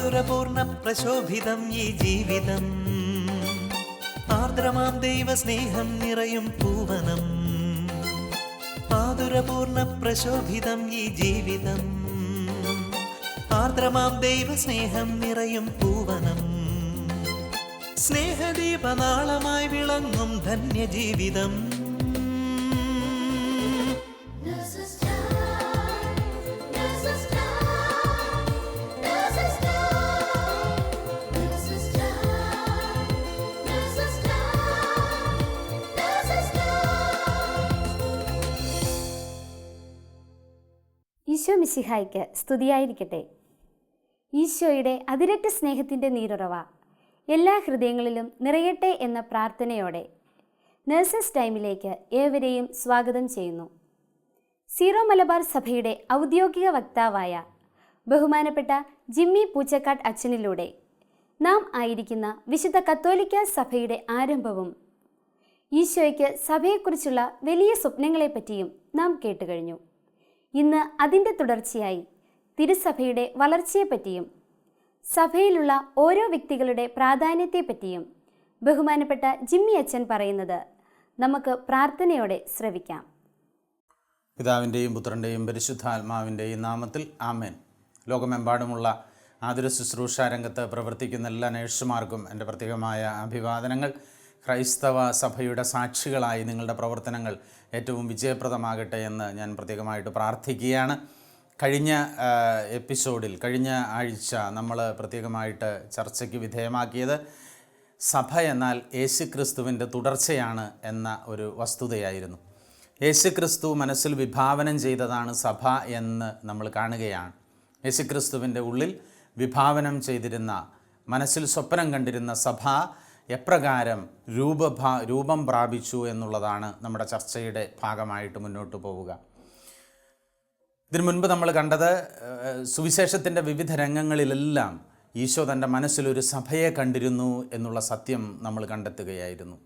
മാധുരപൂർണ്ണ പ്രശോഭിതം ഈ ജീവിതം, ആർദ്രമാം ദൈവസ്നേഹം നിറയും പൂവനം. മാധുരപൂർണ്ണ പ്രശോഭിതം ഈ ജീവിതം, ആർദ്രമാം ദൈവസ്നേഹം നിറയും പൂവനം. സ്നേഹദീപനാളമായി വിളങ്ങും ധന്യജീവിതം. ഈശോ മിശിഹായ്ക്ക് സ്തുതിയായിരിക്കട്ടെ. ഈശോയുടെ അതിരറ്റ സ്നേഹത്തിൻ്റെ നീരുറവ എല്ലാ ഹൃദയങ്ങളിലും നിറയട്ടെ എന്ന പ്രാർത്ഥനയോടെ നഴ്സസ് ടൈമിലേക്ക് ഏവരെയും സ്വാഗതം ചെയ്യുന്നു. സീറോ മലബാർ സഭയുടെ ഔദ്യോഗിക വക്താവായ ബഹുമാനപ്പെട്ട ജിമ്മി പൂച്ചക്കാട്ട് അച്ഛനിലൂടെ നാം ആയിരിക്കുന്ന വിശുദ്ധ കത്തോലിക്ക സഭയുടെ ആരംഭവും ഈശോയ്ക്ക് സഭയെക്കുറിച്ചുള്ള വലിയ സ്വപ്നങ്ങളെപ്പറ്റിയും നാം കേട്ടുകഴിഞ്ഞു. ഇന്ന് അതിൻ്റെ തുടർച്ചയായി തിരുസഭയുടെ വളർച്ചയെപ്പറ്റിയും സഭയിലുള്ള ഓരോ വ്യക്തികളുടെ പ്രാധാന്യത്തെപ്പറ്റിയും ബഹുമാനപ്പെട്ട ജിമ്മി അച്ഛൻ പറയുന്നത് നമുക്ക് പ്രാർത്ഥനയോടെ ശ്രവിക്കാം. പിതാവിൻ്റെയും പുത്രൻ്റെയും പരിശുദ്ധാത്മാവിൻ്റെയും നാമത്തിൽ ആമേൻ. ലോകമെമ്പാടുമുള്ള ആതുര ശുശ്രൂഷ രംഗത്ത് പ്രവർത്തിക്കുന്ന എല്ലാ നഴ്സുമാർക്കും എൻ്റെ പ്രത്യേകമായ അഭിവാദനങ്ങൾ. ക്രൈസ്തവ സഭയുടെ സാക്ഷികളായി നിങ്ങളുടെ പ്രവർത്തനങ്ങൾ ഏറ്റവും വിജയപ്രദമാകട്ടെ എന്ന് ഞാൻ പ്രത്യേകമായിട്ട് പ്രാർത്ഥിക്കുകയാണ്. കഴിഞ്ഞ കഴിഞ്ഞ ആഴ്ച നമ്മൾ പ്രത്യേകമായിട്ട് ചർച്ചയ്ക്ക് വിധേയമാക്കിയത് സഭ എന്നാൽ യേശുക്രിസ്തുവിൻ്റെ തുടർച്ചയാണ് എന്ന ഒരു വസ്തുതയായിരുന്നു. യേശുക്രിസ്തു മനസ്സിൽ വിഭാവനം ചെയ്തതാണ് സഭ എന്ന് നമ്മൾ കാണുകയാണ്. യേശുക്രിസ്തുവിൻ്റെ ഉള്ളിൽ വിഭാവനം ചെയ്തിരുന്ന, മനസ്സിൽ സ്വപ്നം കണ്ടിരുന്ന സഭ എപ്രകാരം രൂപം പ്രാപിച്ചു എന്നുള്ളതാണ് നമ്മുടെ ചർച്ചയുടെ ഭാഗമായിട്ട് മുന്നോട്ട് പോവുക. ഇതിനു മുൻപ് നമ്മൾ കണ്ടത് സുവിശേഷത്തിൻ്റെ വിവിധ രംഗങ്ങളിലെല്ലാം ഈശോ തൻ്റെ മനസ്സിലൊരു സഭയെ കണ്ടിരുന്നു എന്നുള്ള സത്യം നമ്മൾ കണ്ടെത്തുകയായിരുന്നു.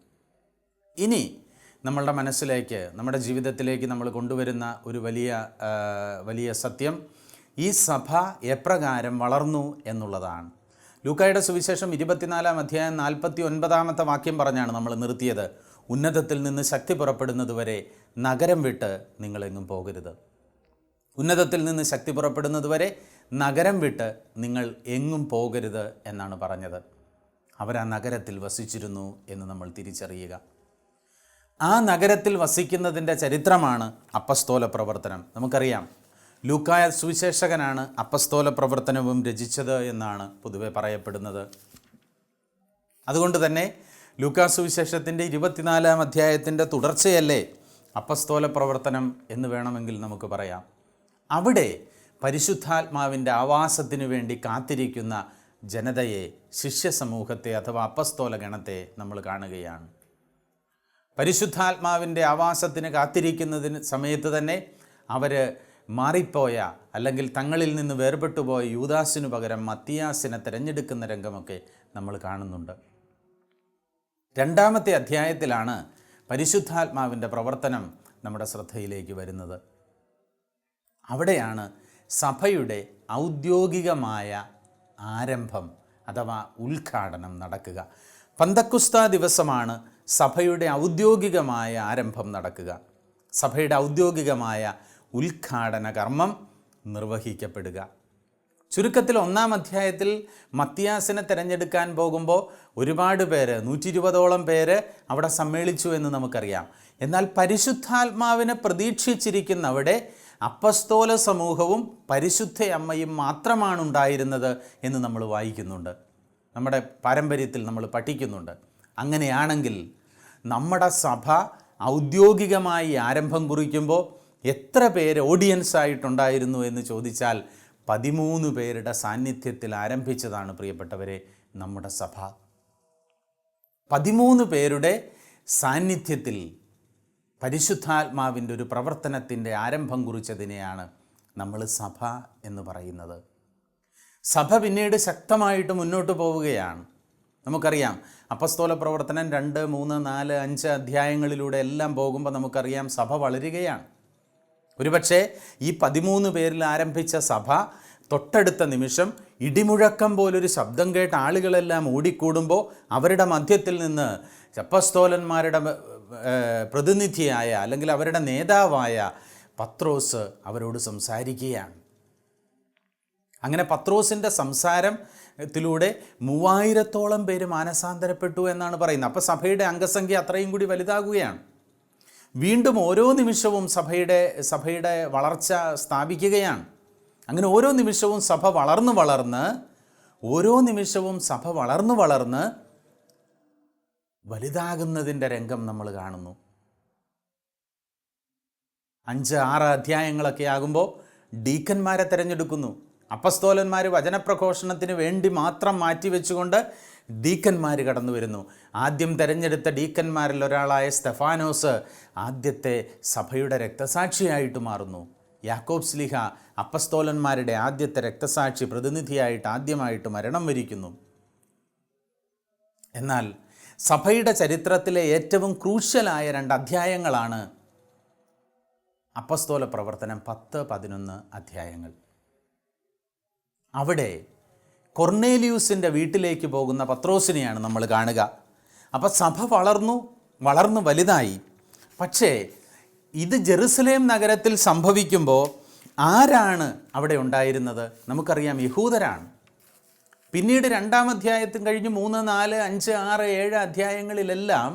ഇനി നമ്മളുടെ മനസ്സിലേക്ക്, നമ്മുടെ ജീവിതത്തിലേക്ക് നമ്മൾ കൊണ്ടുവരുന്ന ഒരു വലിയ സത്യം ഈ സഭ എപ്രകാരം വളർന്നു എന്നുള്ളതാണ്. ലൂക്കായുടെ സുവിശേഷം 24-ാം അധ്യായം 49-ാമത്തെ വാക്യം പറഞ്ഞാണ് നമ്മൾ നിർത്തിയത്. ഉന്നതത്തിൽ നിന്ന് ശക്തി പുറപ്പെടുന്നതുവരെ നഗരം വിട്ട് നിങ്ങളെങ്ങും പോകരുത്. ഉന്നതത്തിൽ നിന്ന് ശക്തി പുറപ്പെടുന്നതുവരെ നഗരം വിട്ട് നിങ്ങൾ എങ്ങും പോകരുത് എന്നാണ് പറഞ്ഞത്. അവരാ നഗരത്തിൽ വസിച്ചിരുന്നു എന്ന് നമ്മൾ തിരിച്ചറിയുക. ആ നഗരത്തിൽ വസിക്കുന്നതിൻ്റെ ചരിത്രമാണ് അപ്പസ്തോല പ്രവർത്തനം. നമുക്കറിയാം, ലൂക്കായ സുവിശേഷകനാണ് അപ്പസ്തോല പ്രവർത്തനവും രചിച്ചത് എന്നാണ് പൊതുവെ പറയപ്പെടുന്നത്. അതുകൊണ്ട് തന്നെ ലൂക്കാ സുവിശേഷത്തിൻ്റെ 24-ാം അധ്യായത്തിൻ്റെ തുടർച്ചയല്ലേ അപ്പസ്തോല പ്രവർത്തനം എന്ന് വേണമെങ്കിൽ നമുക്ക് പറയാം. അവിടെ പരിശുദ്ധാത്മാവിൻ്റെ ആവാസത്തിനു വേണ്ടി കാത്തിരിക്കുന്ന ജനതയെ, ശിഷ്യസമൂഹത്തെ അഥവാ അപ്പസ്തോല ഗണത്തെ നമ്മൾ കാണുകയാണ്. പരിശുദ്ധാത്മാവിൻ്റെ ആവാസത്തിന് കാത്തിരിക്കുന്നതിന് സമയത്ത് തന്നെ അവർ മാറിപ്പോയ, അല്ലെങ്കിൽ തങ്ങളിൽ നിന്ന് വേർപെട്ടുപോയ യൂദാസിനു പകരം മത്തിയാസിനെ തിരഞ്ഞെടുക്കുന്ന രംഗമൊക്കെ നമ്മൾ കാണുന്നുണ്ട്. 2-ാമത്തെ അധ്യായത്തിലാണ് പരിശുദ്ധാത്മാവിൻ്റെ പ്രവർത്തനം നമ്മുടെ ശ്രദ്ധയിലേക്ക് വരുന്നത്. അവിടെയാണ് സഭയുടെ ഔദ്യോഗികമായ ആരംഭം അഥവാ ഉദ്ഘാടനം നടക്കുക. പന്തക്കുസ്ത ദിവസമാണ് സഭയുടെ ഔദ്യോഗികമായ ആരംഭം നടക്കുക. സഭയുടെ ഔദ്യോഗികമായ ഉദ്ഘാടന കർമ്മം നിർവഹിക്കപ്പെടുക. ചുരുക്കത്തിൽ 1-ാം അധ്യായത്തിൽ മത്തിയാസിനെ തിരഞ്ഞെടുക്കാൻ പോകുമ്പോൾ ഒരുപാട് പേര്, 120ഓളം പേര് അവിടെ സമ്മേളിച്ചു എന്ന് നമുക്കറിയാം. എന്നാൽ പരിശുദ്ധാത്മാവിനെ പ്രതീക്ഷിച്ചിരിക്കുന്ന അവിടെ അപ്പസ്തോല സമൂഹവും പരിശുദ്ധ അമ്മയും മാത്രമാണ് ഉണ്ടായിരുന്നത് എന്ന് നമ്മൾ വായിക്കുന്നുണ്ട്, നമ്മുടെ പാരമ്പര്യത്തിൽ നമ്മൾ പഠിക്കുന്നുണ്ട്. അങ്ങനെയാണെങ്കിൽ നമ്മുടെ സഭ ഔദ്യോഗികമായി ആരംഭം കുറിക്കുമ്പോൾ എത്ര പേര് ഓഡിയൻസ് ആയിട്ടുണ്ടായിരുന്നു എന്ന് ചോദിച്ചാൽ 13 പേരുടെ സാന്നിധ്യത്തിൽ ആരംഭിച്ചതാണ് പ്രിയപ്പെട്ടവരെ നമ്മുടെ സഭ. 13 പേരുടെ സാന്നിധ്യത്തിൽ പരിശുദ്ധാത്മാവിൻ്റെ ഒരു പ്രവർത്തനത്തിൻ്റെ ആരംഭം കുറിച്ചതിനെയാണ് നമ്മൾ സഭ എന്ന് പറയുന്നത്. സഭ പിന്നീട് ശക്തമായിട്ട് മുന്നോട്ട് പോവുകയാണ്. നമുക്കറിയാം, അപ്പസ്തോല പ്രവർത്തനം 2, 3, 4, 5 അധ്യായങ്ങളിലൂടെ എല്ലാം പോകുമ്പോൾ നമുക്കറിയാം സഭ വളരുകയാണ്. ഒരുപക്ഷെ ഈ 13 പേരിൽ ആരംഭിച്ച സഭ തൊട്ടടുത്ത നിമിഷം ഇടിമുഴക്കം പോലൊരു ശബ്ദം കേട്ട് ആളുകളെല്ലാം ഓടിക്കൂടുമ്പോൾ അവരുടെ മധ്യത്തിൽ നിന്ന് അപ്പസ്തോലന്മാരുടെ പ്രതിനിധിയായ അല്ലെങ്കിൽ അവരുടെ നേതാവായ പത്രോസ് അവരോട് സംസാരിക്കുകയാണ്. അങ്ങനെ പത്രോസിൻ്റെ സംസാരത്തിലൂടെ 3000-ഓളം പേര് മാനസാന്തരപ്പെട്ടു എന്നാണ് പറയുന്നത്. അപ്പോൾ സഭയുടെ അംഗസംഖ്യ അത്രയും കൂടി വലുതാകുകയാണ്. വീണ്ടും ഓരോ നിമിഷവും സഭയുടെ വളർച്ച സ്ഥാപിക്കുകയാണ്. അങ്ങനെ ഓരോ നിമിഷവും സഭ വളർന്ന് വലുതാകുന്നതിൻ്റെ രംഗം നമ്മൾ കാണുന്നു. 5-6 അധ്യായങ്ങളൊക്കെ ആകുമ്പോൾ ഡീക്കന്മാരെ തിരഞ്ഞെടുക്കുന്നു. അപ്പസ്തോലന്മാർ വചനപ്രഘോഷണത്തിന് വേണ്ടി മാത്രം മാറ്റിവെച്ചുകൊണ്ട് ഡീക്കന്മാർ കടന്നു വരുന്നു. ആദ്യം തിരഞ്ഞെടുത്ത ഡീക്കന്മാരിൽ ഒരാളായ സ്തെഫാനോസ് ആദ്യത്തെ സഭയുടെ രക്തസാക്ഷിയായിട്ട് മാറുന്നു. യാക്കോബ് ശ്ലീഹ അപ്പസ്തോലന്മാരുടെ ആദ്യത്തെ രക്തസാക്ഷി പ്രതിനിധിയായിട്ട് ആദ്യമായിട്ട് മരണം വരിക്കുന്നു. എന്നാൽ സഭയുടെ ചരിത്രത്തിലെ ഏറ്റവും ക്രൂഷ്യലായ 2 അധ്യായങ്ങളാണ് അപ്പസ്തോല പ്രവർത്തനം 10-11 അധ്യായങ്ങൾ. അവിടെ കൊർന്നേലിയൂസിൻ്റെ വീട്ടിലേക്ക് പോകുന്ന പത്രോസിനെയാണ് നമ്മൾ കാണുക. അപ്പോൾ സഭ വളർന്നു വലുതായി. പക്ഷേ ഇത് ജെറുസലേം നഗരത്തിൽ സംഭവിക്കുമ്പോൾ ആരാണ് അവിടെ ഉണ്ടായിരുന്നത്? നമുക്കറിയാം, യഹൂദരാണ്. പിന്നീട് 2-ാം അധ്യായത്തിൽ കഴിഞ്ഞ് 3, 4, 5, 6, 7 അധ്യായങ്ങളിലെല്ലാം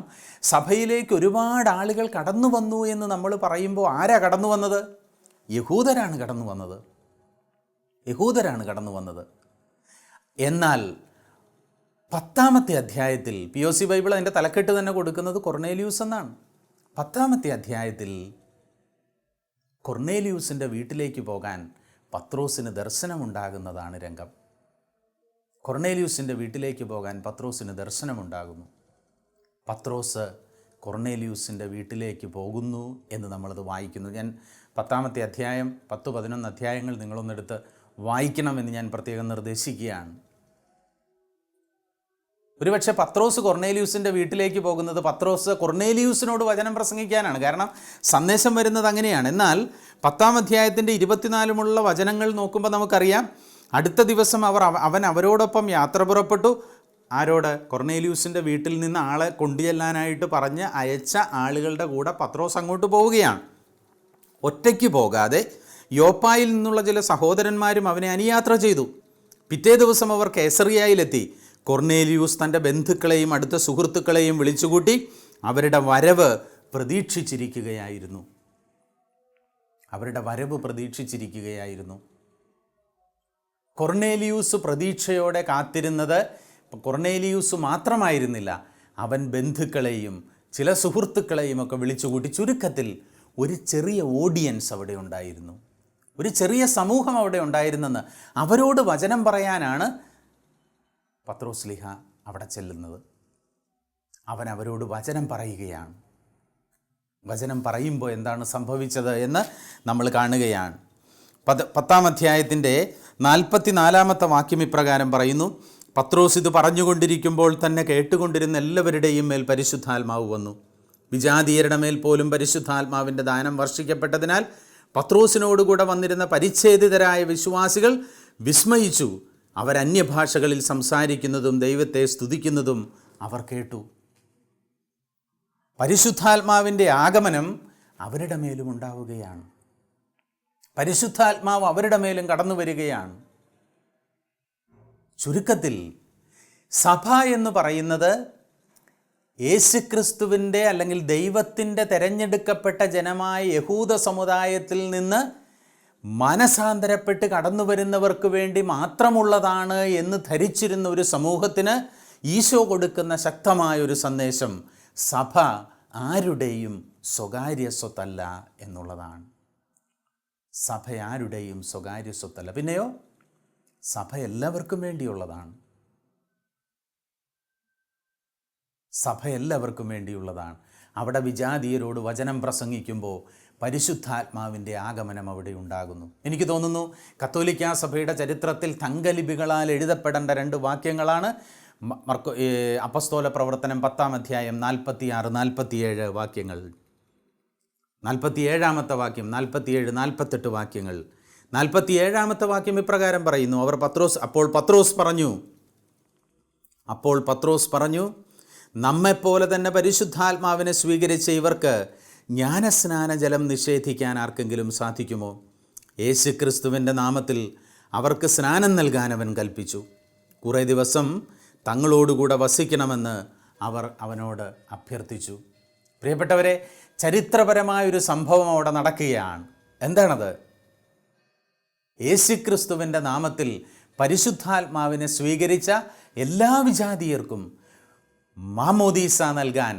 സഭയിലേക്ക് ഒരുപാട് ആളുകൾ കടന്നു വന്നു എന്ന് നമ്മൾ പറയുമ്പോൾ ആരാ കടന്നു വന്നത്? യഹൂദരാണ് കടന്നു വന്നത്. എന്നാൽ 10-ാമത്തെ അധ്യായത്തിൽ POC ബൈബിൾ അതിൻ്റെ തലക്കെട്ട് തന്നെ കൊടുക്കുന്നത് കൊർന്നേലിയൂസ് എന്നാണ്. 10-ാമത്തെ അധ്യായത്തിൽ കൊർന്നേലിയൂസിൻ്റെ വീട്ടിലേക്ക് പോകാൻ പത്രോസിന് ദർശനമുണ്ടാകുന്നതാണ് രംഗം. കൊർന്നേലിയൂസിൻ്റെ വീട്ടിലേക്ക് പോകാൻ പത്രോസിന് ദർശനമുണ്ടാകുന്നു. പത്രോസ് കൊർന്നേലിയൂസിൻ്റെ വീട്ടിലേക്ക് പോകുന്നു എന്ന് നമ്മളത് വായിക്കുന്നു. ഞാൻ 10-ാമത്തെ അധ്യായം 10-11 അധ്യായങ്ങൾ നിങ്ങളൊന്നെടുത്ത് വായിക്കണമെന്ന് ഞാൻ പ്രത്യേകം നിർദ്ദേശിക്കുകയാണ്. ഒരുപക്ഷെ പത്രോസ് കൊർന്നേലിയൂസിൻ്റെ വീട്ടിലേക്ക് പോകുന്നത് പത്രോസ് കൊർന്നേലിയൂസിനോട് വചനം പ്രസംഗിക്കാനാണ്. കാരണം സന്ദേശം വരുന്നത് അങ്ങനെയാണ്. എന്നാൽ 10-ാം അധ്യായത്തിൻ്റെ 24 വചനങ്ങൾ നോക്കുമ്പോൾ നമുക്കറിയാം, അടുത്ത ദിവസം അവൻ അവരോടൊപ്പം യാത്ര പുറപ്പെട്ടു. ആരോട്? കൊർന്നേലിയൂസിൻ്റെ വീട്ടിൽ നിന്ന് ആളെ കൊണ്ടുചെല്ലാനായിട്ട് പറഞ്ഞ് അയച്ച ആളുകളുടെ കൂടെ പത്രോസ് അങ്ങോട്ട് പോവുകയാണ്. ഒറ്റയ്ക്ക് പോകാതെ യോപ്പായിൽ നിന്നുള്ള ചില സഹോദരന്മാരും അവനെ അനുയാത്ര ചെയ്തു. പിറ്റേ ദിവസം അവർ കൈസറിയയിലെത്തി. കൊർന്നേലിയൂസ് തൻ്റെ ബന്ധുക്കളെയും അടുത്ത സുഹൃത്തുക്കളെയും വിളിച്ചുകൂട്ടി അവരുടെ വരവ് പ്രതീക്ഷിച്ചിരിക്കുകയായിരുന്നു. കൊർന്നേലിയൂസ് പ്രതീക്ഷയോടെ കാത്തിരുന്നത് കൊർന്നേലിയൂസ് മാത്രമായിരുന്നില്ല, അവൻ ബന്ധുക്കളെയും ചില സുഹൃത്തുക്കളെയും ഒക്കെ വിളിച്ചുകൂട്ടി. ചുരുക്കത്തിൽ ഒരു ചെറിയ ഓഡിയൻസ് അവിടെ ഉണ്ടായിരുന്നു, ഒരു ചെറിയ സമൂഹം അവിടെ ഉണ്ടായിരുന്നെന്ന് അവരോട് വചനം പറയാനാണ് പത്രോസ് ശ്ലീഹ അവിടെ ചെല്ലുന്നത്. അവൻ അവരോട് വചനം പറയുകയാണ്. വചനം പറയുമ്പോൾ എന്താണ് സംഭവിച്ചത് എന്ന് നമ്മൾ കാണുകയാണ്. 10-ാം അധ്യായത്തിൻ്റെ 44-ാമത്തെ വാക്യം ഇപ്രകാരം പറയുന്നു: പത്രോസ് ഇത് പറഞ്ഞുകൊണ്ടിരിക്കുമ്പോൾ തന്നെ കേട്ടുകൊണ്ടിരുന്ന എല്ലാവരുടെയും മേൽ പരിശുദ്ധാത്മാവ് വന്നു. വിജാതീയരുടെ മേൽ പോലും പരിശുദ്ധാത്മാവിൻ്റെ ദാനം വർഷിക്കപ്പെട്ടതിനാൽ പത്രോസിനോടുകൂടെ വന്നിരുന്ന പരിച്ഛേദിതരായ വിശ്വാസികൾ വിസ്മയിച്ചു. അവർ അന്യഭാഷകളിൽ സംസാരിക്കുന്നതും ദൈവത്തെ സ്തുതിക്കുന്നതും അവർ കേട്ടു. പരിശുദ്ധാത്മാവിൻ്റെ ആഗമനം അവരുടെ മേലും ഉണ്ടാവുകയാണ്. പരിശുദ്ധാത്മാവ് അവരുടെ മേലും കടന്നു വരികയാണ്. ചുരുക്കത്തിൽ സഭ എന്ന് പറയുന്നത് യേശുക്രിസ്തുവിൻ്റെ അല്ലെങ്കിൽ ദൈവത്തിൻ്റെ തിരഞ്ഞെടുക്കപ്പെട്ട ജനമായ യഹൂദ സമുദായത്തിൽ നിന്ന് മനസാന്തരപ്പെട്ട് കടന്നു വരുന്നവർക്ക് വേണ്ടി മാത്രമുള്ളതാണ് എന്ന് ധരിച്ചിരുന്ന ഒരു സമൂഹത്തിന് ഈശോ കൊടുക്കുന്ന ശക്തമായൊരു സന്ദേശം സഭ ആരുടെയും സ്വകാര്യ സ്വത്തല്ല എന്നുള്ളതാണ്. സഭ ആരുടെയും സ്വകാര്യ സ്വത്തല്ല. പിന്നെയോ സഭ എല്ലാവർക്കും വേണ്ടിയുള്ളതാണ്. സഭ എല്ലാവർക്കും വേണ്ടിയുള്ളതാണ്. അവിടെ വിജാതീയരോട് വചനം പ്രസംഗിക്കുമ്പോൾ പരിശുദ്ധാത്മാവിൻ്റെ ആഗമനം അവിടെ ഉണ്ടാകുന്നു. എനിക്ക് തോന്നുന്നു കത്തോലിക്കാ സഭയുടെ ചരിത്രത്തിൽ തങ്കലിപികളാൽ എഴുതപ്പെടേണ്ട 2 വാക്യങ്ങളാണ് അപ്പസ്തോല പ്രവർത്തനം 10-ാം അധ്യായം 46-47 വാക്യങ്ങൾ. 47-ാമത്തെ വാക്യം, 47-48 വാക്യങ്ങൾ. 47-ാമത്തെ വാക്യം ഇപ്രകാരം പറയുന്നു, അപ്പോൾ പത്രോസ് പറഞ്ഞു, നമ്മെപ്പോലെ തന്നെ പരിശുദ്ധാത്മാവിനെ സ്വീകരിച്ച ഇവർക്ക് ജ്ഞാനസ്നാന ജലം നിഷേധിക്കാൻ ആർക്കെങ്കിലും സാധിക്കുമോ? യേശുക്രിസ്തുവിൻ്റെ നാമത്തിൽ അവർക്ക് സ്നാനം നൽകാൻ അവൻ കൽപ്പിച്ചു. കുറേ ദിവസം തങ്ങളോടുകൂടെ വസിക്കണമെന്ന് അവർ അവനോട് അഭ്യർത്ഥിച്ചു. പ്രിയപ്പെട്ടവരെ, ചരിത്രപരമായൊരു സംഭവം അവിടെ നടക്കുകയാണ്. എന്താണത്? യേശുക്രിസ്തുവിൻ്റെ നാമത്തിൽ പരിശുദ്ധാത്മാവിനെ സ്വീകരിച്ച എല്ലാ വിജാതീയർക്കും മാമോദീസ നൽകാൻ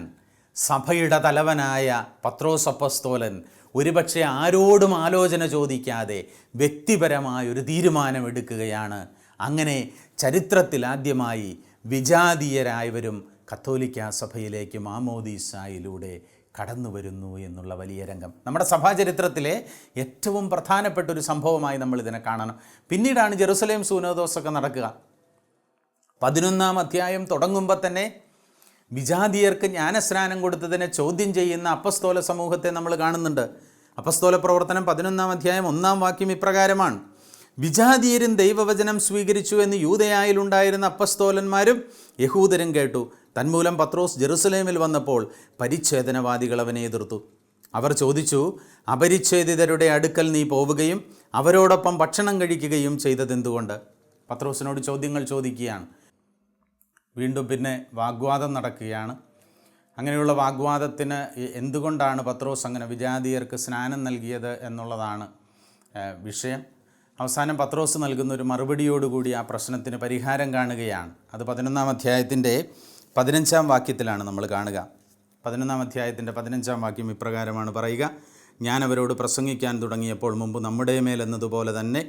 സഭയുടെ തലവനായ പത്രോസ് അപ്പസ്തോലൻ ഒരുപക്ഷെ ആരോടും ആലോചന ചോദിക്കാതെ വ്യക്തിപരമായൊരു തീരുമാനമെടുക്കുകയാണ്. അങ്ങനെ ചരിത്രത്തിൽ ആദ്യമായി വിജാതീയരായവരും കത്തോലിക്ക സഭയിലേക്ക് മാമോദീസായിലൂടെ കടന്നു വരുന്നു എന്നുള്ള വലിയ രംഗം നമ്മുടെ സഭാചരിത്രത്തിലെ ഏറ്റവും പ്രധാനപ്പെട്ട ഒരു സംഭവമായി നമ്മൾ ഇതിനെ കാണണം. പിന്നീടാണ് ജെറുസലേം സൂനോദോസൊക്കെ നടക്കുക. 11-ാം അധ്യായം തുടങ്ങുമ്പോൾ തന്നെ വിജാതീയർക്ക് ജ്ഞാനസ്നാനം കൊടുത്തതിനെ ചോദ്യം ചെയ്യുന്ന അപ്പസ്തോല സമൂഹത്തെ നമ്മൾ കാണുന്നുണ്ട്. അപ്പസ്തോല പ്രവർത്തനം 11-ാം അധ്യായം 1-ാം വാക്യം ഇപ്രകാരമാണ്: വിജാതീയരും ദൈവവചനം സ്വീകരിച്ചു എന്ന് യൂദയായിലുണ്ടായിരുന്ന അപ്പസ്തോലന്മാരും യഹൂദരും കേട്ടു. തന്മൂലം പത്രോസ് ജെറുസലേമിൽ വന്നപ്പോൾ പരിച്ഛേദനവാദികൾ അവനെ എതിർത്തു. അവർ ചോദിച്ചു, അപരിച്ഛേദിതരുടെ അടുക്കൽ നീ പോവുകയും അവരോടൊപ്പം ഭക്ഷണം കഴിക്കുകയും ചെയ്തതെന്തുകൊണ്ട്? പത്രോസിനോട് ചോദ്യങ്ങൾ ചോദിക്കുകയാണ്. വീണ്ടും പിന്നെ വാഗ്വാദം നടക്കുകയാണ്. അങ്ങനെയുള്ള വാഗ്വാദത്തിന് എന്തുകൊണ്ടാണ് പത്രോസ് അങ്ങനെ വിജാതീയർക്ക് സ്നാനം നൽകിയത് എന്നുള്ളതാണ് വിഷയം. അവസാനം പത്രോസ് നൽകുന്ന ഒരു മറുപടിയോടുകൂടി ആ പ്രശ്നത്തിന് പരിഹാരം കാണുകയാണ്. അത് 11-ാം അധ്യായത്തിൻ്റെ 15-ാം വാക്യത്തിലാണ് നമ്മൾ കാണുക. 11-ാം അധ്യായത്തിൻ്റെ 15-ാം വാക്യം ഇപ്രകാരമാണ് പറയുക: ഞാൻ അവരോട് പ്രസംഗിക്കാൻ തുടങ്ങിയപ്പോൾ മുമ്പ് നമ്മുടെ മേലെന്നതുപോലെ തന്നെ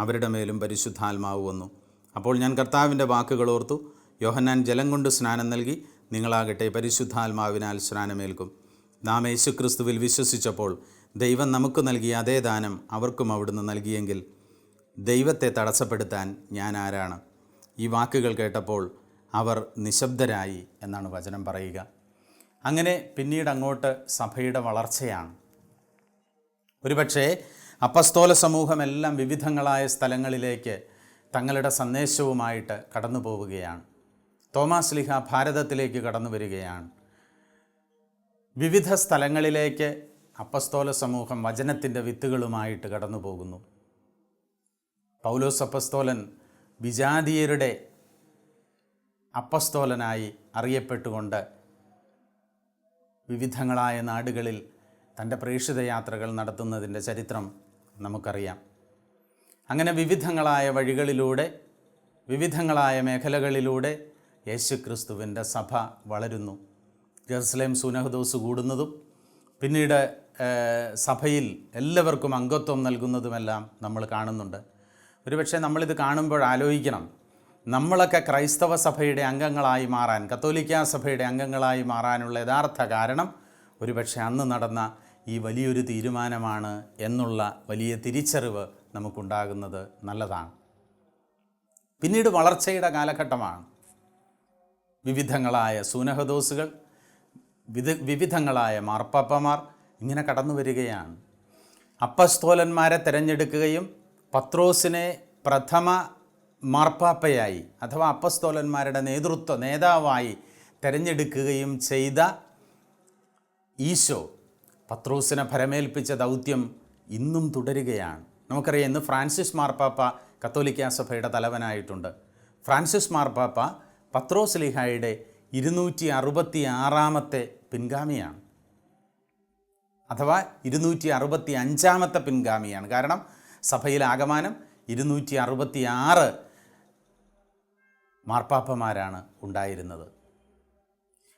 അവരുടെ മേലും പരിശുദ്ധാത്മാവ് വന്നു. അപ്പോൾ ഞാൻ കർത്താവിൻ്റെ വാക്കുകൾ ഓർത്തു. യോഹന്നാൻ ജലം കൊണ്ട് സ്നാനം നൽകി, നിങ്ങളാകട്ടെ പരിശുദ്ധാത്മാവിനാൽ സ്നാനമേൽക്കും. നാം യേശുക്രിസ്തുവിൽ വിശ്വസിച്ചപ്പോൾ ദൈവം നമുക്ക് നൽകിയ അതേ ദാനം അവർക്കും അവിടുന്ന് നൽകിയെങ്കിൽ ദൈവത്തെ തടസ്സപ്പെടുത്താൻ ഞാൻ ആരാണ്? ഈ വാക്കുകൾ കേട്ടപ്പോൾ അവർ നിശബ്ദരായി എന്നാണ് വചനം പറയുക. അങ്ങനെ പിന്നീട് അങ്ങോട്ട് സഭയുടെ വളർച്ചയാണ്. ഒരുപക്ഷേ അപ്പസ്തോല സമൂഹമെല്ലാം വിവിധങ്ങളായ സ്ഥലങ്ങളിലേക്ക് തങ്ങളുടെ സന്ദേശവുമായിട്ട് കടന്നു പോവുകയാണ്. തോമാസ് ലീഹ ഭാരതത്തിലേക്ക് കടന്നു വരികയാണ്. വിവിധ സ്ഥലങ്ങളിലേക്ക് അപ്പസ്തോല സമൂഹം വചനത്തിൻ്റെ വിത്തുകളുമായിട്ട് കടന്നു പോകുന്നു. പൗലോസ് അപ്പസ്തോലൻ വിജാതീയരുടെ അപ്പസ്തോലനായി അറിയപ്പെട്ടുകൊണ്ട് വിവിധങ്ങളായ നാടുകളിൽ തൻ്റെ പ്രേക്ഷിത യാത്രകൾ നടത്തുന്നതിൻ്റെ ചരിത്രം നമുക്കറിയാം. അങ്ങനെ വിവിധങ്ങളായ വഴികളിലൂടെ, വിവിധങ്ങളായ മേഖലകളിലൂടെ യേശുക്രിസ്തുവിൻ്റെ സഭ വളരുന്നു. ജെറുസലേം സൂനഹദോസ് കൂടുന്നതും പിന്നീട് സഭയിൽ എല്ലാവർക്കും അംഗത്വം നൽകുന്നതുമെല്ലാം നമ്മൾ കാണുന്നുണ്ട്. ഒരുപക്ഷെ നമ്മളിത് കാണുമ്പോൾ ആലോചിക്കണം, നമ്മളൊക്കെ ക്രൈസ്തവ സഭയുടെ അംഗങ്ങളായി മാറാൻ, കത്തോലിക്ക സഭയുടെ അംഗങ്ങളായി മാറാനുള്ള യഥാർത്ഥ കാരണം ഒരുപക്ഷെ അന്ന് നടന്ന ഈ വലിയൊരു തീരുമാനമാണ് എന്നുള്ള വലിയ തിരിച്ചറിവ് നമുക്കുണ്ടാകുന്നത് നല്ലതാണ്. പിന്നീട് വളർച്ചയുടെ കാലഘട്ടമാണ്. വിവിധങ്ങളായ സൂനഹദോസുകൾ, വിവിധങ്ങളായ മാർപ്പാപ്പമാർ ഇങ്ങനെ കടന്നു വരികയാണ്. അപ്പസ്തോലന്മാരെ തിരഞ്ഞെടുക്കുകയും പത്രോസിനെ പ്രഥമ മാർപ്പാപ്പയായി അഥവാ അപ്പസ്തോലന്മാരുടെ നേതാവായി തിരഞ്ഞെടുക്കുകയും ചെയ്ത ഈശോ പത്രോസിനെ ഭരമേൽപ്പിച്ച ദൗത്യം ഇന്നും തുടരുകയാണ്. നമുക്കറിയാം, ഇന്ന് ഫ്രാൻസിസ് മാർപ്പാപ്പ കത്തോലിക്ക സഭയുടെ തലവനായിട്ടുണ്ട്. ഫ്രാൻസിസ് മാർപ്പാപ്പ പത്രോസ് ലീഹായുടെ 266-ാമത്തെ പിൻഗാമിയാണ്, അഥവാ 265-ാമത്തെ പിൻഗാമിയാണ്. കാരണം സഭയിലെ ആകമാനം 266 മാർപ്പാപ്പമാരാണ് ഉണ്ടായിരുന്നത്.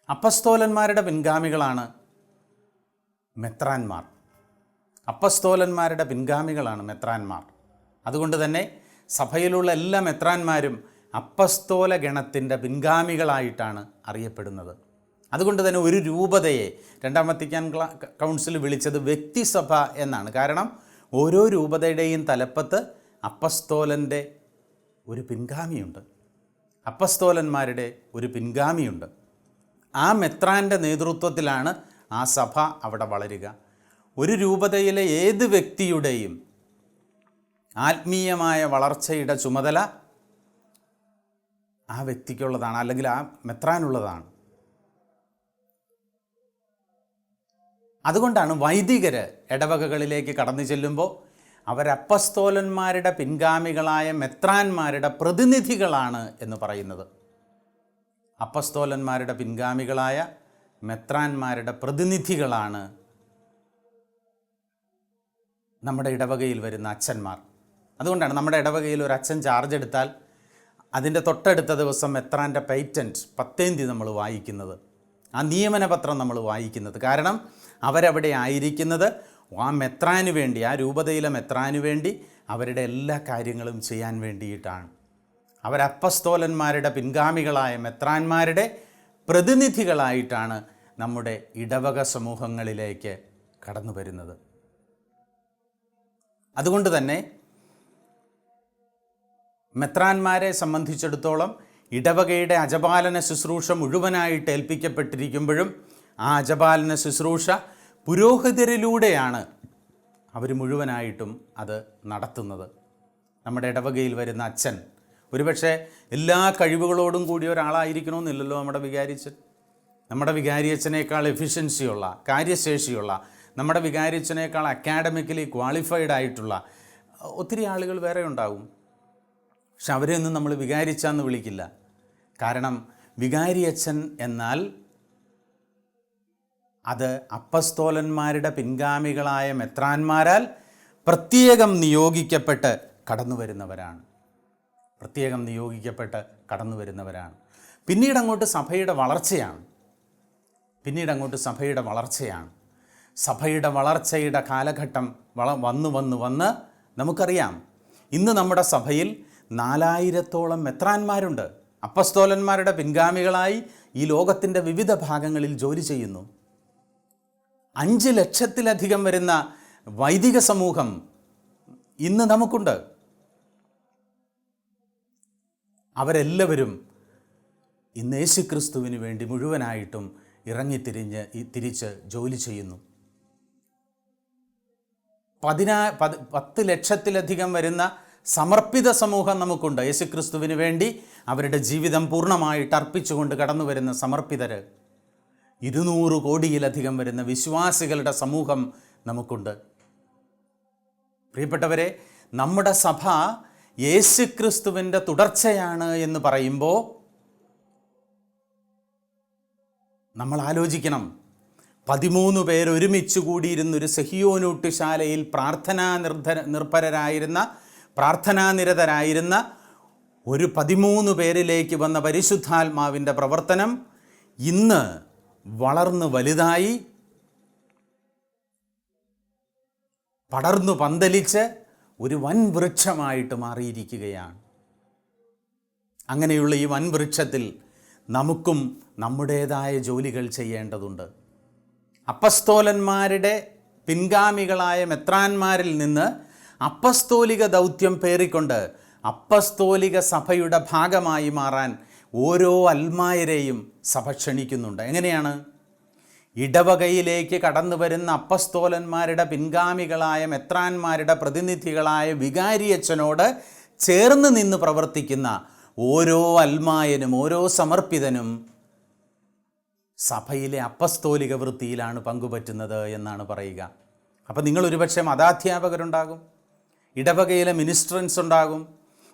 അപ്പസ്തോലന്മാരുടെ പിൻഗാമികളാണ് മെത്രാന്മാർ. അപ്പസ്തോലന്മാരുടെ പിൻഗാമികളാണ് മെത്രാന്മാർ. അതുകൊണ്ട് തന്നെ സഭയിലുള്ള എല്ലാ മെത്രാന്മാരും അപ്പസ്തോല ഗണത്തിൻ്റെ പിൻഗാമികളായിട്ടാണ് അറിയപ്പെടുന്നത്. അതുകൊണ്ട് തന്നെ ഒരു രൂപതയെ രണ്ടാം വത്തിക്കാൻ കൗൺസിൽ വിളിച്ചത് വ്യക്തിസഭ എന്നാണ്. കാരണം ഓരോ രൂപതയുടെയും തലപ്പത്ത് അപ്പസ്തോലൻ്റെ ഒരു പിൻഗാമിയുണ്ട്, അപ്പസ്തോലന്മാരുടെ ഒരു പിൻഗാമിയുണ്ട്. ആ മെത്രാൻ്റെ നേതൃത്വത്തിലാണ് ആ സഭ അവിടെ വളരുക. ഒരു രൂപതയിലെ ഏത് വ്യക്തിയുടെയും ആത്മീയമായ വളർച്ചയുടെ ചുമതല ആ വ്യക്തിക്കുള്ളതാണ്, അല്ലെങ്കിൽ ആ മെത്രാനുള്ളതാണ്. അതുകൊണ്ടാണ് വൈദികർ ഇടവകകളിലേക്ക് കടന്നു ചെല്ലുമ്പോൾ അവരപ്പസ്തോലന്മാരുടെ പിൻഗാമികളായ മെത്രാന്മാരുടെ പ്രതിനിധികളാണ് എന്ന് പറയുന്നത്. അപ്പസ്തോലന്മാരുടെ പിൻഗാമികളായ മെത്രാന്മാരുടെ പ്രതിനിധികളാണ് നമ്മുടെ ഇടവകയിൽ വരുന്ന അച്ഛന്മാർ. അതുകൊണ്ടാണ് നമ്മുടെ ഇടവകയിൽ ഒരു അച്ഛൻ ചാർജ് എടുത്താൽ അതിൻ്റെ തൊട്ടടുത്ത ദിവസം മെത്രാൻ്റെ പേറ്റൻറ്റ് 10ാം തീയതി നമ്മൾ വായിക്കുന്നത്, ആ നിയമനപത്രം നമ്മൾ വായിക്കുന്നത്. കാരണം അവരവിടെ ആയിരിക്കുന്നത് ആ മെത്രാന് വേണ്ടി, ആ രൂപതയിലെ മെത്രാന് വേണ്ടി അവരുടെ എല്ലാ കാര്യങ്ങളും ചെയ്യാൻ വേണ്ടിയിട്ടാണ്. അവരപ്പസ്തോലന്മാരുടെ പിൻഗാമികളായ മെത്രാന്മാരുടെ പ്രതിനിധികളായിട്ടാണ് നമ്മുടെ ഇടവക സമൂഹങ്ങളിലേക്ക് കടന്നു വരുന്നത്. അതുകൊണ്ട് തന്നെ മെത്രാന്മാരെ സംബന്ധിച്ചിടത്തോളം ഇടവകയുടെ അജപാലന ശുശ്രൂഷ മുഴുവനായിട്ട് ഏൽപ്പിക്കപ്പെട്ടിരിക്കുമ്പോഴും ആ അജപാലന ശുശ്രൂഷ പുരോഹിതരിലൂടെയാണ് അവർ മുഴുവനായിട്ടും അത് നടത്തുന്നത്. നമ്മുടെ ഇടവകയിൽ വരുന്ന അച്ഛൻ ഒരുപക്ഷെ എല്ലാ കഴിവുകളോടും കൂടിയ ഒരാളായിരിക്കണമെന്നില്ലല്ലോ നമ്മുടെ വികാരിയച്ഛൻ. നമ്മുടെ വികാരിയച്ഛനേക്കാൾ എഫിഷ്യൻസിയുള്ള, കാര്യശേഷിയുള്ള, നമ്മുടെ വികാരിയച്ഛനേക്കാൾ അക്കാഡമിക്കലി ക്വാളിഫൈഡ് ആയിട്ടുള്ള ഒത്തിരി ആളുകൾ വേറെ ഉണ്ടാകും. പക്ഷെ അവരെയൊന്നും നമ്മൾ വികാരിച്ചെന്ന് വിളിക്കില്ല. കാരണം വികാരിയച്ഛൻ എന്നാൽ അത് അപ്പസ്തോലന്മാരുടെ പിൻഗാമികളായ മെത്രാന്മാരാൽ പ്രത്യേകം നിയോഗിക്കപ്പെട്ട് കടന്നു വരുന്നവരാണ്. പിന്നീട് അങ്ങോട്ട് സഭയുടെ വളർച്ചയാണ്. സഭയുടെ വളർച്ചയുടെ കാലഘട്ടം വന്ന് നമുക്കറിയാം, ഇന്ന് നമ്മുടെ സഭയിൽ 4000-ഓളം മെത്രാന്മാരുണ്ട്. അപ്പസ്തോലന്മാരുടെ പിൻഗാമികളായി ഈ ലോകത്തിൻ്റെ വിവിധ ഭാഗങ്ങളിൽ ജോലി ചെയ്യുന്നു. 5 ലക്ഷത്തിലധികം വരുന്ന വൈദിക സമൂഹം ഇന്ന് നമുക്കുണ്ട്. അവരെല്ലാവരും ഇന്ന് യേശുക്രിസ്തുവിന് വേണ്ടി മുഴുവനായിട്ടും തിരിച്ച് ജോലി ചെയ്യുന്നു. 10 ലക്ഷത്തിലധികം വരുന്ന സമർപ്പിത സമൂഹം നമുക്കുണ്ട്. യേശുക്രിസ്തുവിന് വേണ്ടി അവരുടെ ജീവിതം പൂർണ്ണമായിട്ട് അർപ്പിച്ചുകൊണ്ട് കടന്നു വരുന്ന സമർപ്പിതർ. 200 കോടിയിലധികം വരുന്ന വിശ്വാസികളുടെ സമൂഹം നമുക്കുണ്ട്. പ്രിയപ്പെട്ടവരെ, നമ്മുടെ സഭ യേശുക്രിസ്തുവിൻ്റെ തുടർച്ചയാണ് എന്ന് പറയുമ്പോൾ നമ്മൾ ആലോചിക്കണം. 13 പേർ ഒരുമിച്ച് കൂടിയിരുന്നൊരു സെഹിയോനൂട്ടുശാലയിൽ പ്രാർത്ഥനാനിരതരായിരുന്ന ഒരു 13 പേരിലേക്ക് വന്ന പരിശുദ്ധാത്മാവിൻ്റെ പ്രവർത്തനം ഇന്ന് വളർന്നു വലുതായി പടർന്നു പന്തലിച്ച് ഒരു വൻ വൃക്ഷമായിട്ട് മാറിയിരിക്കുകയാണ്. അങ്ങനെയുള്ള ഈ വൻ വൃക്ഷത്തിൽ നമുക്കും നമ്മുടേതായ ജോലികൾ ചെയ്യേണ്ടതുണ്ട്. അപ്പസ്തോലന്മാരുടെ പിൻഗാമികളായ മെത്രാന്മാരിൽ നിന്ന് അപ്പസ്തോലിക ദൗത്യം പേറിക്കൊണ്ട് അപ്പസ്തോലിക സഭയുടെ ഭാഗമായി മാറാൻ ഓരോ അൽമായരെയും സഭ ക്ഷണിക്കുന്നുണ്ട്. എങ്ങനെയാണ്? ഇടവകയിലേക്ക് കടന്നു വരുന്ന അപ്പസ്തോലന്മാരുടെ പിൻഗാമികളായ മെത്രാന്മാരുടെ പ്രതിനിധികളായ വികാരിയച്ഛനോട് ചേർന്ന് നിന്ന് പ്രവർത്തിക്കുന്ന ഓരോ അൽമായനും ഓരോ സമർപ്പിതനും സഭയിലെ അപ്പസ്തോലിക വൃത്തിയിലാണ് പങ്കുപറ്റുന്നത് എന്നാണ് പറയുക. അപ്പോൾ നിങ്ങൾ ഒരുപക്ഷെ മതാധ്യാപകരുണ്ടാകും, ഇടവകയിലെ മിനിസ്ട്രൻസ് ഉണ്ടാകും,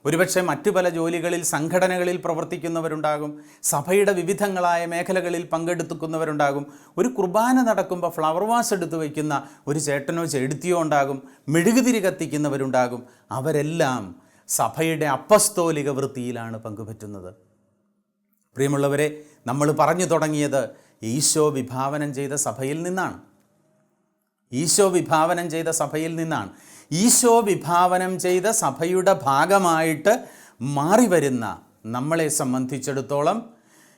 ഒരുപക്ഷെ മറ്റു പല ജോലികളിൽ സംഘടനകളിൽ പ്രവർത്തിക്കുന്നവരുണ്ടാകും, സഭയുടെ വിവിധങ്ങളായ മേഖലകളിൽ പങ്കെടുക്കുന്നവരുണ്ടാകും. ഒരു കുർബാന നടക്കുമ്പോൾ ഫ്ലവർ വാസ് എടുത്തു വയ്ക്കുന്ന ഒരു ചേട്ടനോ ചേടുത്തിയോ ഉണ്ടാകും, മെഴുകുതിരി കത്തിക്കുന്നവരുണ്ടാകും. അവരെല്ലാം സഭയുടെ അപ്പസ്തോലിക വൃത്തിയിലാണ് പങ്കുപറ്റുന്നത്. പ്രിയമുള്ളവരെ, നമ്മൾ പറഞ്ഞു തുടങ്ങിയത് ഈശോ വിഭാവനം ചെയ്ത സഭയിൽ നിന്നാണ്. ഈശോ വിഭാവനം ചെയ്ത സഭയുടെ ഭാഗമായിട്ട് മാറി വരുന്ന നമ്മളെ സംബന്ധിച്ചിടത്തോളം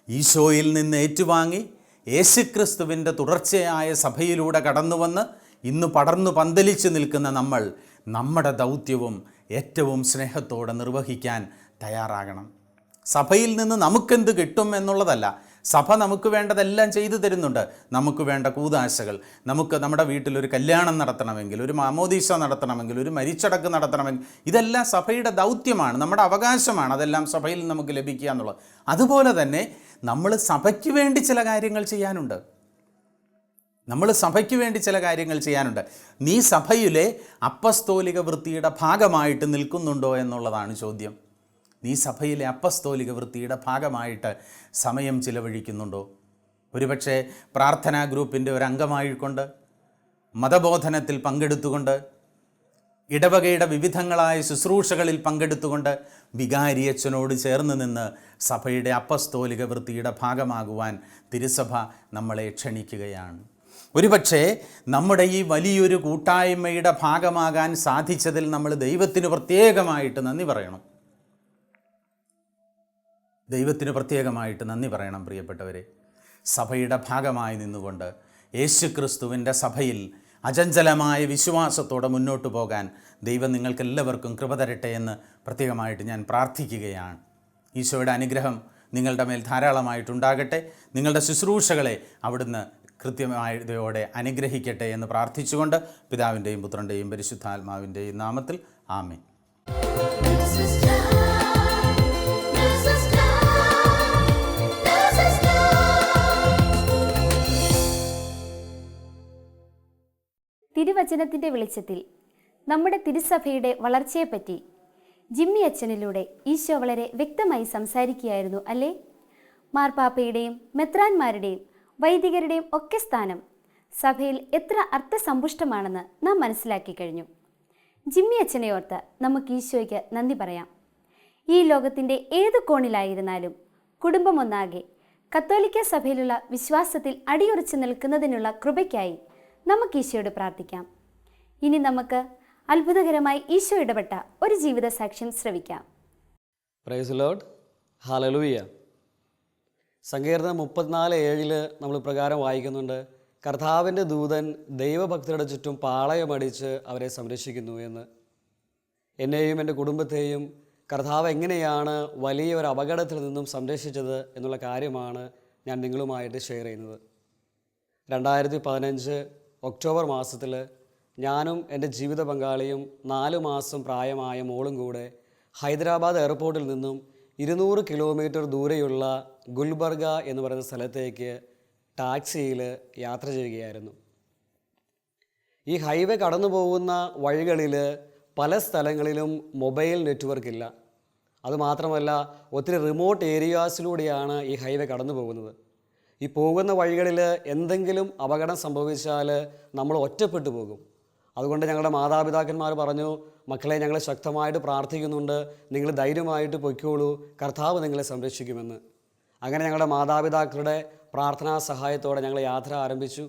ഈശോയിൽ നിന്ന് ഏറ്റുവാങ്ങി യേശുക്രിസ്തുവിൻ്റെ തുടർച്ചയായ സഭയിലൂടെ കടന്നു വന്ന് ഇന്ന് പടർന്നു പന്തലിച്ച് നിൽക്കുന്ന നമ്മൾ നമ്മുടെ ദൗത്യവും ഏറ്റവും സ്നേഹത്തോടെ നിർവഹിക്കാൻ തയ്യാറാകണം. സഭയിൽ നിന്ന് നമുക്കെന്ത് കിട്ടും എന്നുള്ളതല്ല, സഭ നമുക്ക് വേണ്ടതെല്ലാം ചെയ്തു തരുന്നുണ്ട്. നമുക്ക് വേണ്ട കൂദാശകൾ, നമുക്ക് നമ്മുടെ വീട്ടിലൊരു കല്യാണം നടത്തണമെങ്കിൽ, ഒരു മാമോദീസ നടത്തണമെങ്കിൽ, ഒരു മരിച്ചടക്ക് നടത്തണമെങ്കിൽ, ഇതെല്ലാം സഭയുടെ ദൗത്യമാണ്, നമ്മുടെ അവകാശമാണ്. അതെല്ലാം സഭയിൽ നമുക്ക് ലഭിക്കുക എന്നുള്ളത്. അതുപോലെ തന്നെ നമ്മൾ സഭയ്ക്ക് വേണ്ടി ചില കാര്യങ്ങൾ ചെയ്യാനുണ്ട്. നീ സഭയിലെ അപ്പസ്തോലിക വൃത്തിയുടെ ഭാഗമായിട്ട് നിൽക്കുന്നുണ്ടോ എന്നുള്ളതാണ് ചോദ്യം. നീ സഭയിലെ അപ്പസ്തോലിക വൃത്തിയുടെ ഭാഗമായിട്ട് സമയം ചിലവഴിക്കുന്നുണ്ടോ? ഒരുപക്ഷെ പ്രാർത്ഥനാ ഗ്രൂപ്പിൻ്റെ ഒരു അംഗമായിക്കൊണ്ട്, മതബോധനത്തിൽ പങ്കെടുത്തുകൊണ്ട്, ഇടവകയുടെ വിവിധങ്ങളായ ശുശ്രൂഷകളിൽ പങ്കെടുത്തുകൊണ്ട് വികാരിയച്ഛനോട് ചേർന്ന് നിന്ന് സഭയുടെ അപ്പസ്തോലിക വൃത്തിയുടെ ഭാഗമാകുവാൻ തിരുസഭ നമ്മളെ ക്ഷണിക്കുകയാണ്. ഒരുപക്ഷെ നമ്മുടെ ഈ വലിയൊരു കൂട്ടായ്മയുടെ ഭാഗമാകാൻ സാധിച്ചതിൽ നമ്മൾ ദൈവത്തിന് പ്രത്യേകമായിട്ട് നന്ദി പറയണം. പ്രിയപ്പെട്ടവരെ. സഭയുടെ ഭാഗമായി നിന്നുകൊണ്ട് യേശുക്രിസ്തുവിൻ്റെ സഭയിൽ അചഞ്ചലമായ വിശ്വാസത്തോടെ മുന്നോട്ട് പോകാൻ ദൈവം നിങ്ങൾക്കെല്ലാവർക്കും കൃപ തരട്ടെ എന്ന് പ്രത്യേകമായിട്ട് ഞാൻ പ്രാർത്ഥിക്കുകയാണ്. ഈശോയുടെ അനുഗ്രഹം നിങ്ങളുടെ മേൽ ധാരാളമായിട്ടുണ്ടാകട്ടെ. നിങ്ങളുടെ ശുശ്രൂഷകളെ അവിടുന്ന് കൃത്യമായതയോടെ അനുഗ്രഹിക്കട്ടെ എന്ന് പ്രാർത്ഥിച്ചുകൊണ്ട് പിതാവിൻ്റെയും പുത്രൻ്റെയും പരിശുദ്ധാത്മാവിൻ്റെയും നാമത്തിൽ ആമേൻ. തിരുവചനത്തിൻ്റെ വെളിച്ചത്തിൽ നമ്മുടെ തിരുസഭയുടെ വളർച്ചയെപ്പറ്റി ജിമ്മി അച്ഛനിലൂടെ ഈശോ വളരെ വ്യക്തമായി സംസാരിക്കുകയായിരുന്നു അല്ലേ? മാർപ്പാപ്പയുടെയും മെത്രാന്മാരുടെയും വൈദികരുടെയും ഒക്കെ സ്ഥാനം സഭയിൽ എത്ര അർത്ഥസമ്പുഷ്ടമാണെന്ന് നാം മനസ്സിലാക്കി കഴിഞ്ഞു. ജിമ്മി അച്ഛനെ ഓർത്ത് നമുക്ക് ഈശോയ്ക്ക് നന്ദി പറയാം. ഈ ലോകത്തിൻ്റെ ഏത് കോണിലായിരുന്നാലും കുടുംബമൊന്നാകെ കത്തോലിക്ക സഭയിലുള്ള വിശ്വാസത്തിൽ അടിയുറച്ചു നിൽക്കുന്നതിനുള്ള കൃപയ്ക്കായി നമുക്ക് ഈശോയോട് പ്രാർത്ഥിക്കാം. ഇനി നമുക്ക് അത്ഭുതകരമായി ഈശോ ഇടപെട്ട ഒരു ജീവിത സാക്ഷ്യം ശ്രവിക്കാം. Praise Lord. ഹല്ലേലൂയ. സങ്കീർത്തനം 34:7 നമ്മൾ പ്രകാരം വായിക്കുന്നുണ്ട്, കർത്താവിൻ്റെ ദൂതൻ ദൈവഭക്തരുടെ ചുറ്റും പാളയമടിച്ച് അവരെ സംരക്ഷിക്കുന്നു എന്ന്. എന്നെയും എൻ്റെ കുടുംബത്തെയും കർത്താവ് എങ്ങനെയാണ് വലിയ ഒരു അപകടത്തിൽ നിന്നും സംരക്ഷിച്ചത് എന്നുള്ള കാര്യമാണ് ഞാൻ നിങ്ങളുമായിട്ട് ഷെയർ ചെയ്യുന്നത്. 2015 ഒക്ടോബർ മാസത്തിൽ ഞാനും എൻ്റെ ജീവിത പങ്കാളിയും 4 മാസം പ്രായമായ മോളും കൂടെ ഹൈദരാബാദ് എയർപോർട്ടിൽ നിന്നും 200 കിലോമീറ്റർ ദൂരെയുള്ള ഗുൽബർഗ എന്ന് പറയുന്ന സ്ഥലത്തേക്ക് ടാക്സിയിൽ യാത്ര ചെയ്യുകയായിരുന്നു. ഈ ഹൈവേ കടന്നു പോകുന്ന വഴികളിൽ പല സ്ഥലങ്ങളിലും മൊബൈൽ നെറ്റ്വർക്ക് ഇല്ല. അതുമാത്രമല്ല, ഒത്തിരി റിമോട്ട് ഏരിയാസിലൂടെയാണ് ഈ ഹൈവേ കടന്നു പോകുന്നത്. ഈ പോകുന്ന വഴികളിൽ എന്തെങ്കിലും അപകടം സംഭവിച്ചാൽ നമ്മൾ ഒറ്റപ്പെട്ടു പോകും. അതുകൊണ്ട് ഞങ്ങളുടെ മാതാപിതാക്കന്മാർ പറഞ്ഞു, മക്കളെ, ഞങ്ങൾ ശക്തമായിട്ട് പ്രാർത്ഥിക്കുന്നുണ്ട്, നിങ്ങൾ ധൈര്യമായിട്ട് പൊയ്ക്കോളൂ, കർത്താവ് നിങ്ങളെ സംരക്ഷിക്കുമെന്ന്. അങ്ങനെ ഞങ്ങളുടെ മാതാപിതാക്കളുടെ പ്രാർത്ഥനാ സഹായത്തോടെ ഞങ്ങൾ യാത്ര ആരംഭിച്ചു.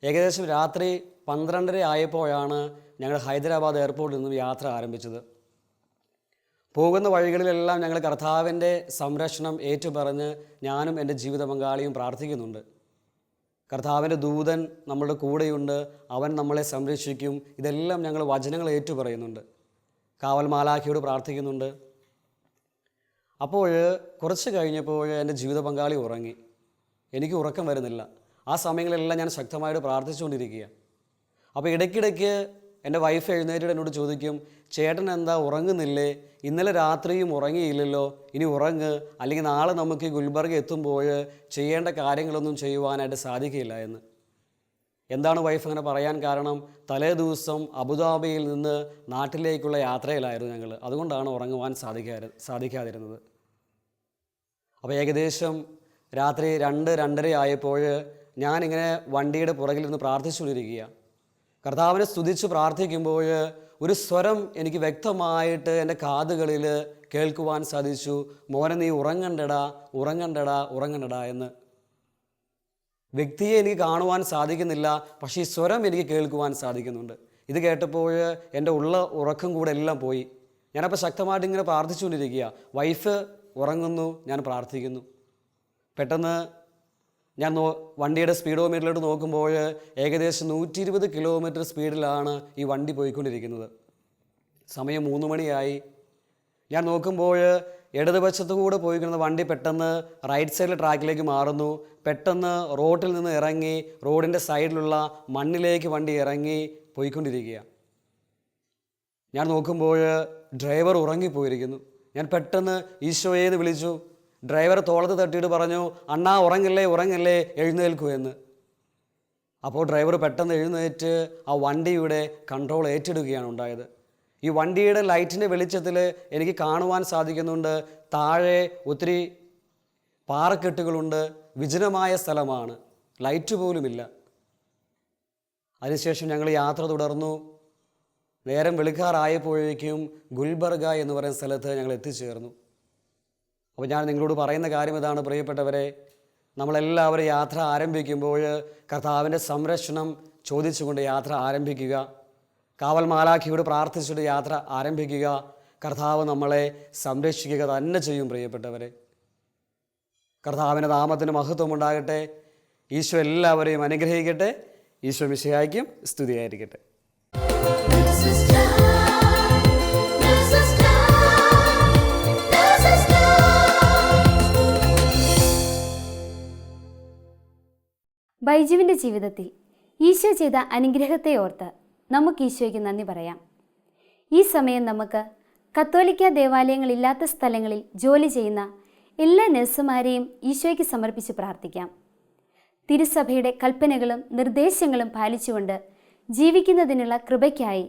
ഏകദേശം രാത്രി 12:30 ആയപ്പോഴാണ് ഞങ്ങൾ ഹൈദരാബാദ് എയർപോർട്ടിൽ നിന്നും യാത്ര ആരംഭിച്ചത്. പോകുന്ന വഴികളിലെല്ലാം ഞങ്ങൾ കർത്താവിൻ്റെ സംരക്ഷണം ഏറ്റുപറഞ്ഞ് ഞാനും എൻ്റെ ജീവിത പങ്കാളിയും പ്രാർത്ഥിക്കുന്നുണ്ട്. കർത്താവിൻ്റെ ദൂതൻ നമ്മളുടെ കൂടെയുണ്ട്, അവൻ നമ്മളെ സംരക്ഷിക്കും. ഇതെല്ലാം ഞങ്ങൾ വചനങ്ങൾ ഏറ്റുപറയുന്നുണ്ട്, കാവൽ മാലാഖയോട് പ്രാർത്ഥിക്കുന്നുണ്ട്. അപ്പോൾ കുറച്ച് കഴിഞ്ഞപ്പോൾ എൻ്റെ ജീവിത പങ്കാളി ഉറങ്ങി. എനിക്ക് ഉറക്കം വരുന്നില്ല. ആ സമയങ്ങളിലെല്ലാം ഞാൻ ശക്തമായിട്ട് പ്രാർത്ഥിച്ചുകൊണ്ടിരിക്കുക. അപ്പോൾ ഇടയ്ക്കിടയ്ക്ക് എൻ്റെ വൈഫ് എഴുന്നേറ്റിട്ട് എന്നോട് ചോദിക്കും, ചേട്ടൻ എന്താ ഉറങ്ങുന്നില്ലേ? ഇന്നലെ രാത്രിയും ഉറങ്ങിയില്ലല്ലോ, ഇനി ഉറങ്ങ്, അല്ലെങ്കിൽ നാളെ നമുക്ക് ഗുൽബർഗ എത്തുമ്പോൾ ചെയ്യേണ്ട കാര്യങ്ങളൊന്നും ചെയ്യുവാനായിട്ട് സാധിക്കില്ല എന്ന്. എന്താണ് വൈഫ് അങ്ങനെ പറയാൻ കാരണം? തലേ ദിവസം അബുദാബിയിൽ നിന്ന് നാട്ടിലേക്കുള്ള യാത്രയിലായിരുന്നു ഞങ്ങൾ. അതുകൊണ്ടാണ് ഉറങ്ങുവാൻ സാധിക്കാതിരുന്നത്. അപ്പോൾ ഏകദേശം രാത്രി 2-2:30 ആയപ്പോൾ ഞാനിങ്ങനെ വണ്ടിയുടെ പുറകിലിരുന്ന് പ്രാർത്ഥിച്ചുകൊണ്ടിരിക്കുക. കർത്താവിനെ സ്തുതിച്ച് പ്രാർത്ഥിക്കുമ്പോൾ ഒരു സ്വരം എനിക്ക് വ്യക്തമായിട്ട് എൻ്റെ കാതുകളിൽ കേൾക്കുവാൻ സാധിച്ചു, മോനെ നീ ഉറങ്ങണ്ടടാ, ഉറങ്ങണ്ടടാ, ഉറങ്ങണ്ടടാ എന്ന്. വ്യക്തിയെ എനിക്ക് കാണുവാൻ സാധിക്കുന്നില്ല, പക്ഷേ ഈ സ്വരം എനിക്ക് കേൾക്കുവാൻ സാധിക്കുന്നുണ്ട്. ഇത് കേട്ടപ്പോൾ എൻ്റെ ഉറക്കം കൂടെ എല്ലാം പോയി. ഞാനപ്പോൾ ശക്തമായിട്ട് ഇങ്ങനെ പ്രാർത്ഥിച്ചുകൊണ്ടിരിക്കുക. വൈഫ് ഉറങ്ങുന്നു, ഞാൻ പ്രാർത്ഥിക്കുന്നു. പെട്ടെന്ന് ഞാൻ വണ്ടിയുടെ സ്പീഡോമീറ്ററിലോട്ട് നോക്കുമ്പോൾ ഏകദേശം 120 കിലോമീറ്റർ സ്പീഡിലാണ് ഈ വണ്ടി പോയിക്കൊണ്ടിരിക്കുന്നത്. സമയം 3 മണിയായി. ഞാൻ നോക്കുമ്പോൾ ഇടതുവശത്തു കൂടെ പോയിക്കുന്ന വണ്ടി പെട്ടെന്ന് റൈറ്റ് സൈഡിലെ ട്രാക്കിലേക്ക് മാറുന്നു. പെട്ടെന്ന് റോഡിൽ നിന്ന് ഇറങ്ങി റോഡിൻ്റെ സൈഡിലുള്ള മണ്ണിലേക്ക് വണ്ടി ഇറങ്ങി പോയിക്കൊണ്ടിരിക്കുക. ഞാൻ നോക്കുമ്പോൾ ഡ്രൈവർ ഉറങ്ങിപ്പോയിരിക്കുന്നു. ഞാൻ പെട്ടെന്ന് ഈശോയെന്ന് വിളിച്ചു. ഡ്രൈവർ തോളത്ത് തട്ടിയിട്ട് പറഞ്ഞു, അണ്ണാ ഉറങ്ങല്ലേ എഴുന്നേൽക്കൂ എന്ന്. അപ്പോൾ ഡ്രൈവർ പെട്ടെന്ന് എഴുന്നേറ്റ് ആ വണ്ടിയുടെ കൺട്രോൾ ഏറ്റെടുക്കുകയാണ് ഉണ്ടായത്. ഈ വണ്ടിയുടെ ലൈറ്റിൻ്റെ വെളിച്ചത്തിൽ എനിക്ക് കാണുവാൻ സാധിക്കുന്നുണ്ട്, താഴെ ഒത്തിരി പാറക്കെട്ടുകളുണ്ട്, വിജനമായ സ്ഥലമാണ്, ലൈറ്റ് പോലുമില്ല. അതിനുശേഷം ഞങ്ങൾ യാത്ര തുടർന്നു. നേരം വെളുക്കാറായപ്പോഴേക്കും ഗുൽബർഗ എന്ന് പറയുന്ന സ്ഥലത്ത് ഞങ്ങൾ എത്തിച്ചേർന്നു. അപ്പോൾ ഞാൻ നിങ്ങളോട് പറയുന്ന കാര്യം ഇതാണ് പ്രിയപ്പെട്ടവരെ, നമ്മളെല്ലാവരും യാത്ര ആരംഭിക്കുമ്പോൾ കർത്താവിൻ്റെ സംരക്ഷണം ചോദിച്ചുകൊണ്ട് യാത്ര ആരംഭിക്കുക. കാവൽ മാലാഖയോട് പ്രാർത്ഥിച്ചുകൊണ്ട് യാത്ര ആരംഭിക്കുക. കർത്താവ് നമ്മളെ സംരക്ഷിക്കുക തന്നെ ചെയ്യും പ്രിയപ്പെട്ടവരെ. കർത്താവിൻ്റെ നാമത്തിന് മഹത്വം ഉണ്ടാകട്ടെ. ഈശോ എല്ലാവരെയും അനുഗ്രഹിക്കട്ടെ. ഈശോ മിശിഹായ്ക്കും സ്തുതിയായിരിക്കട്ടെ. ബൈജുവിൻ്റെ ജീവിതത്തിൽ ഈശോ ചെയ്ത അനുഗ്രഹത്തെ ഓർത്ത് നമുക്ക് ഈശോയ്ക്ക് നന്ദി പറയാം. ഈ സമയം നമുക്ക് കത്തോലിക്ക ദേവാലയങ്ങളില്ലാത്ത സ്ഥലങ്ങളിൽ ജോലി ചെയ്യുന്ന എല്ലാ നഴ്സുമാരെയും ഈശോയ്ക്ക് സമർപ്പിച്ച് പ്രാർത്ഥിക്കാം. തിരുസഭയുടെ കൽപ്പനകളും നിർദ്ദേശങ്ങളും പാലിച്ചുകൊണ്ട് ജീവിക്കുന്നതിനുള്ള കൃപയ്ക്കായി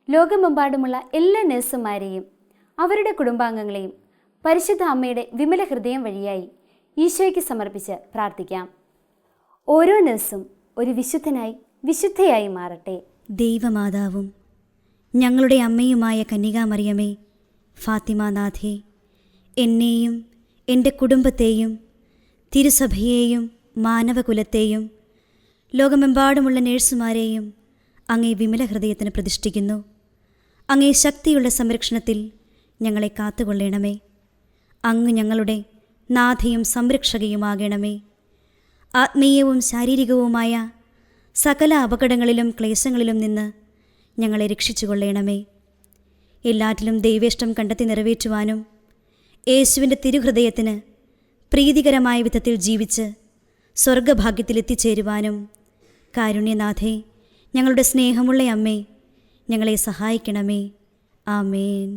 ലോകമെമ്പാടുമുള്ള എല്ലാ നഴ്സുമാരെയും അവരുടെ കുടുംബാംഗങ്ങളെയും പരിശുദ്ധ അമ്മയുടെ വിമല ഹൃദയം വഴിയായി ഈശോയ്ക്ക് സമർപ്പിച്ച് പ്രാർത്ഥിക്കാം. ഓരോ നഴ്സും ഒരു വിശുദ്ധയായി മാറട്ടെ. ദൈവമാതാവും ഞങ്ങളുടെ അമ്മയുമായ കന്യകാമറിയമേ, ഫാത്തിമാനാഥേ, എന്നെയും എൻ്റെ കുടുംബത്തെയും തിരുസഭയെയും മാനവകുലത്തെയും ലോകമെമ്പാടുമുള്ള നേഴ്സുമാരെയും അങ്ങേ വിമല ഹൃദയത്തിന് പ്രതിഷ്ഠിക്കുന്നു. അങ്ങേ ശക്തിയുള്ള സംരക്ഷണത്തിൽ ഞങ്ങളെ കാത്തുകൊള്ളണമേ. അങ്ങ് ഞങ്ങളുടെ നാഥയും സംരക്ഷകയുമാകണമേ. ആത്മീയവും ശാരീരികവുമായ സകല അപകടങ്ങളിലും ക്ലേശങ്ങളിലും നിന്ന് ഞങ്ങളെ രക്ഷിച്ചു കൊള്ളണമേ. എല്ലാറ്റിലും ദൈവേഷ്ടം കണ്ടെത്തി നിറവേറ്റുവാനും യേശുവിൻ്റെ തിരുഹൃദയത്തിന് പ്രീതികരമായ വിധത്തിൽ ജീവിച്ച് സ്വർഗഭാഗ്യത്തിലെത്തിച്ചേരുവാനും കാരുണ്യനാഥേ, ഞങ്ങളുടെ സ്നേഹമുള്ള അമ്മേ, ഞങ്ങളെ സഹായിക്കണമേ. ആമേൻ.